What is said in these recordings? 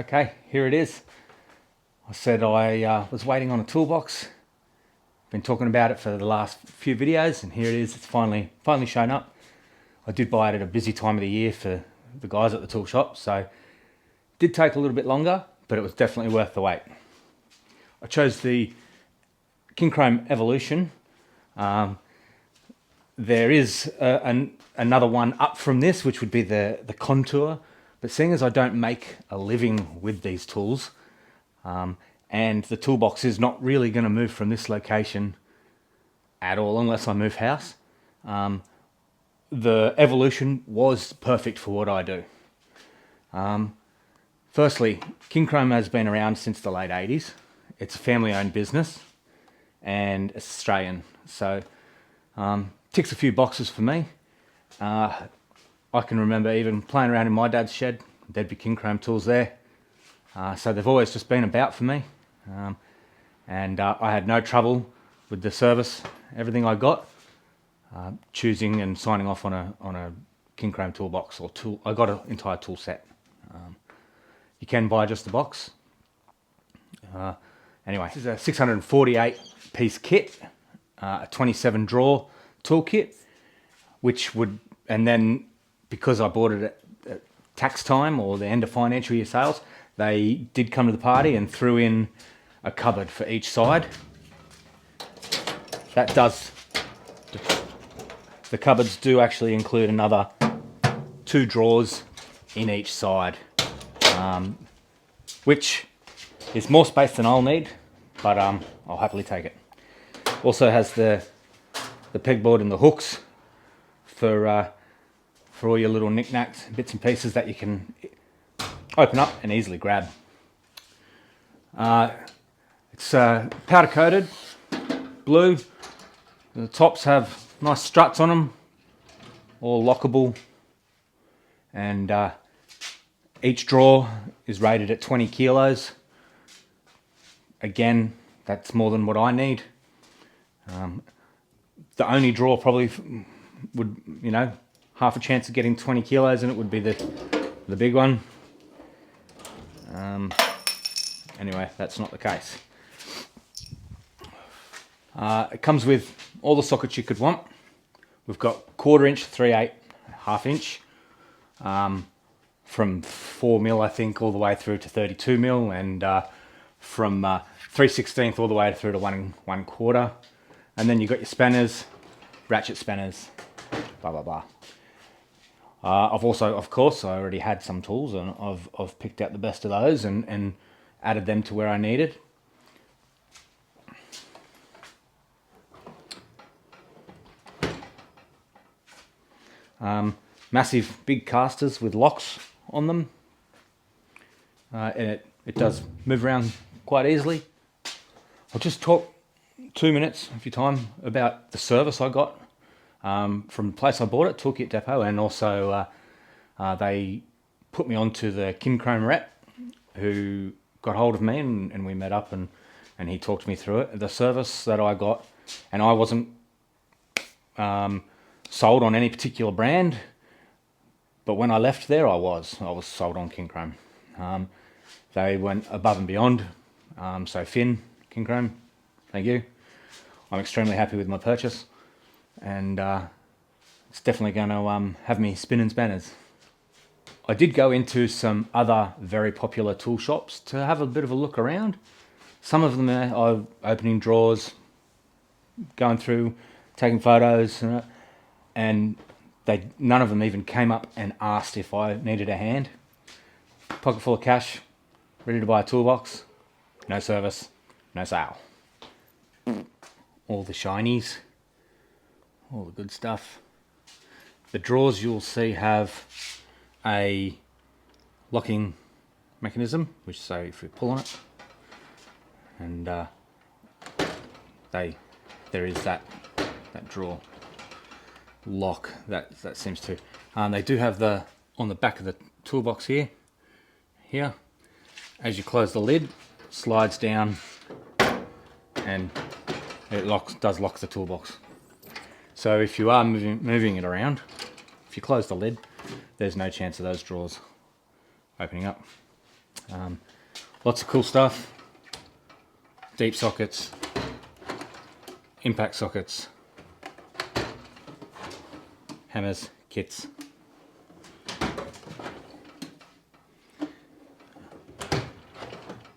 Okay, here it is. I said I was waiting on a toolbox. Been talking about it for the last few videos, and here it is. It's finally shown up. I did buy it at a busy time of the year for the guys at the tool shop, so it did take a little bit longer, but it was definitely worth the wait. I chose the Kinchrome Evolution. There is another one up from this, which would be the Contour, but seeing as I don't make a living with these tools, and the toolbox is not really going to move from this location at all unless I move house, the Evolution was perfect for what I do. Firstly, Kinchrome has been around since the late 80s. It's a family-owned business and it's Australian, so ticks a few boxes for me. I can remember even playing around in my dad's shed. There'd be Kinchrome tools there, so they've always just been about for me, and I had no trouble with the service. Everything I got, choosing and signing off on a Kinchrome toolbox or tool. I got an entire tool set. You can buy just the box. Anyway, this is a 648 piece kit, a 27 drawer tool kit, which would, and then because I bought it at tax time or the end of financial year sales, they did come to the party and threw in a cupboard for each side. That does, the cupboards do actually include another 2 drawers in each side, which is more space than I'll need, but I'll happily take it. Also has the pegboard and the hooks for all your little knickknacks, bits and pieces that you can open up and easily grab. It's powder coated, blue. The tops have nice struts on them, all lockable, and each drawer is rated at 20 kilos. Again, that's more than what I need. The only drawer probably would, half a chance of getting 20 kilos, and it would be the big one. Anyway, that's not the case. It comes with all the sockets you could want. We've got 1/4 inch, 3/8, 1/2 inch, from 4mm I think all the way through to 32mm, and from 3/16 all the way through to 1/4. And then you've got your spanners, ratchet spanners, blah blah blah. I've also, of course, I already had some tools, and I've picked out the best of those and added them to where I needed. Massive big casters with locks on them, and it does move around quite easily. I'll just talk 2 minutes of your time about the service I got from the place I bought it, Toolkit Depot, and also they put me onto the Kinchrome rep who got hold of me, and we met up, and he talked me through it. The service that I got, and I wasn't sold on any particular brand, but when I left there I was sold on Kinchrome. They went above and beyond, so Finn, Kinchrome, thank you. I'm extremely happy with my purchase, and it's definitely going to have me spinning spanners. I did go into some other very popular tool shops to have a bit of a look around. Some of them are opening drawers, going through, taking photos, and none of them even came up and asked if I needed a hand. Pocket full of cash, ready to buy a toolbox, no service, no sale. All the shinies, all the good stuff. The drawers you'll see have a locking mechanism, which say if you pull on it, and there is that drawer lock that seems to. They do have on the back of the toolbox here. As you close the lid, slides down, and it does lock the toolbox. So if you are moving it around, if you close the lid, there's no chance of those drawers opening up. Lots of cool stuff. Deep sockets, impact sockets, hammers, kits.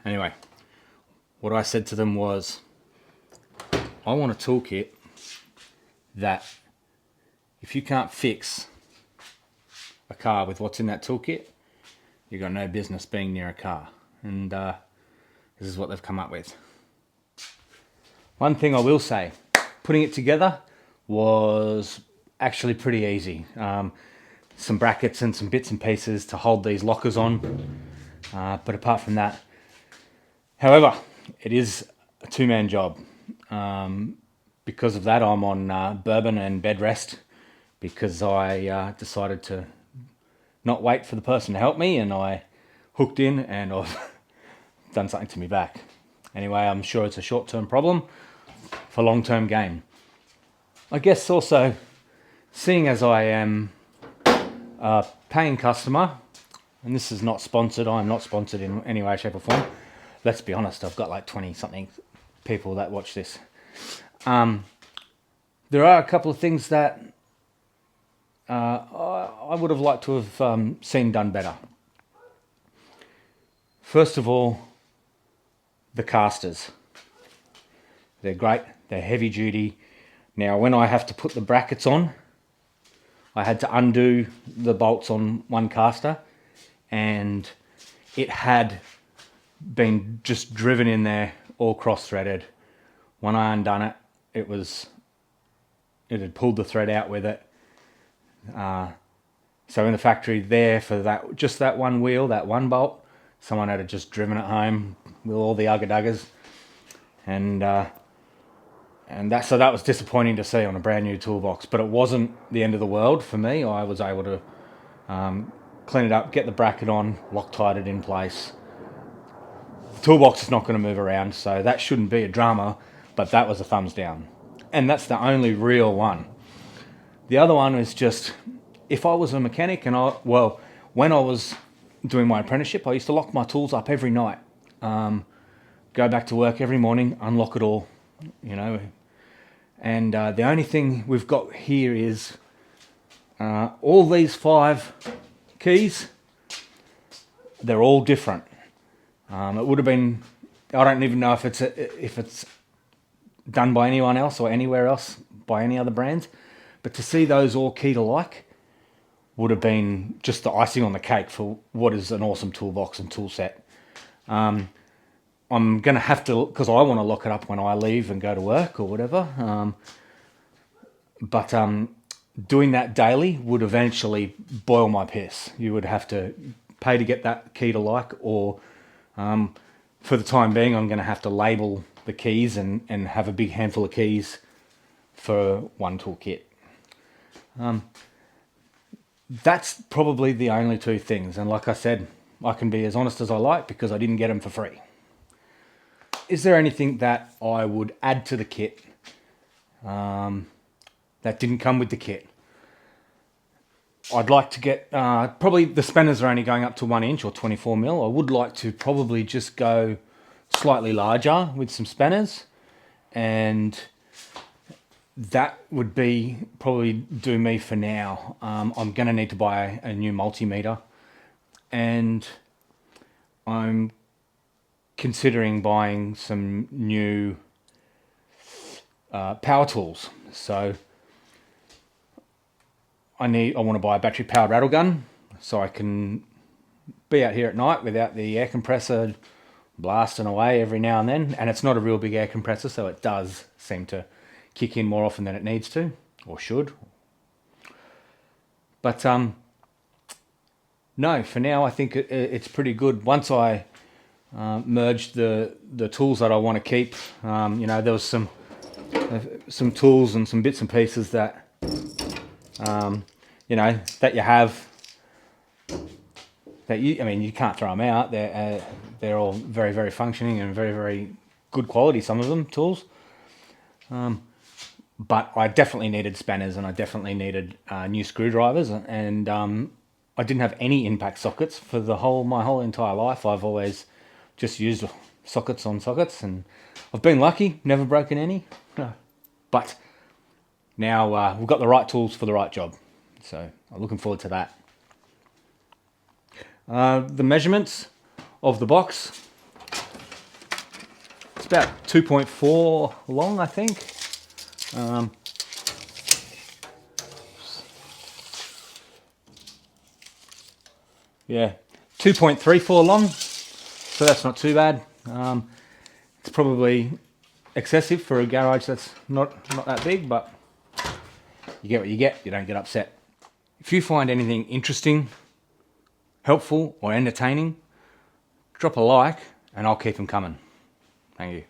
Anyway, what I said to them was, I want a toolkit that if you can't fix a car with what's in that toolkit, you've got no business being near a car. And this is what they've come up with. One thing I will say, putting it together was actually pretty easy. Some brackets and some bits and pieces to hold these lockers on. But apart from that, however, it is a two-man job. Because of that, I'm on bourbon and bed rest because I decided to not wait for the person to help me, and I hooked in and I've done something to me back. Anyway, I'm sure it's a short-term problem for long-term gain. I guess also, seeing as I am a paying customer, and this is not sponsored, I'm not sponsored in any way, shape or form. Let's be honest, I've got like 20-something people that watch this. There are a couple of things that I would have liked to have seen done better. First of all, the casters. They're great, they're heavy duty. Now when I have to put the brackets on, I had to undo the bolts on one caster, and it had been just driven in there, all cross-threaded. When I undone it, it had pulled the thread out with it. So in the factory there, for that, just that one wheel, that one bolt, someone had just driven it home with all the ugga-duggas, and that was disappointing to see on a brand new toolbox. But it wasn't the end of the world for me. I was able to clean it up, get the bracket on, Loctite it in place. The toolbox is not going to move around, so that shouldn't be a drama. But that was a thumbs down, and that's the only real one. The other one is just, if I was a mechanic and when I was doing my apprenticeship, I used to lock my tools up every night. Go back to work every morning, unlock it all, And the only thing we've got here is all these 5 keys. They're all different. It would have been, I don't even know if it's done by anyone else or anywhere else by any other brands, but to see those all keyed alike would have been just the icing on the cake for what is an awesome toolbox and tool set. I'm going to have to, because I want to lock it up when I leave and go to work or whatever. But doing that daily would eventually boil my piss. You would have to pay to get that key to like, or for the time being, I'm going to have to label the keys and have a big handful of keys for one toolkit. That's probably the only 2 things. And like I said, I can be as honest as I like because I didn't get them for free. Is there anything that I would add to the kit that didn't come with the kit? I'd like to get, probably the spanners are only going up to 1 inch or 24 mil. I would like to probably just go slightly larger with some spanners, and that would be probably do me for now. I'm going to need to buy a new multimeter, and I'm considering buying some new power tools. So I want to buy a battery powered rattle gun so I can be out here at night without the air compressor blasting away every now and then. And it's not a real big air compressor, so it does seem to kick in more often than it needs to, or should. But no, for now I think it's pretty good. Once I merged the tools that I want to keep, there was some tools and some bits and pieces that that you have that you can't throw them out. They're all very, very functioning and very, very good quality, some of them tools. But I definitely needed spanners, and I definitely needed new screwdrivers, and I didn't have any impact sockets for my whole entire life. I've always just used sockets on sockets, and I've been lucky, never broken any. But now we've got the right tools for the right job, so I'm looking forward to that. The measurements of the box, it's about 2.4 long, I think. Yeah, 2.34 long, so that's not too bad. It's probably excessive for a garage that's not that big, but you get what you get. You don't get upset. If you find anything interesting, helpful, or entertaining, drop a like and I'll keep them coming. Thank you.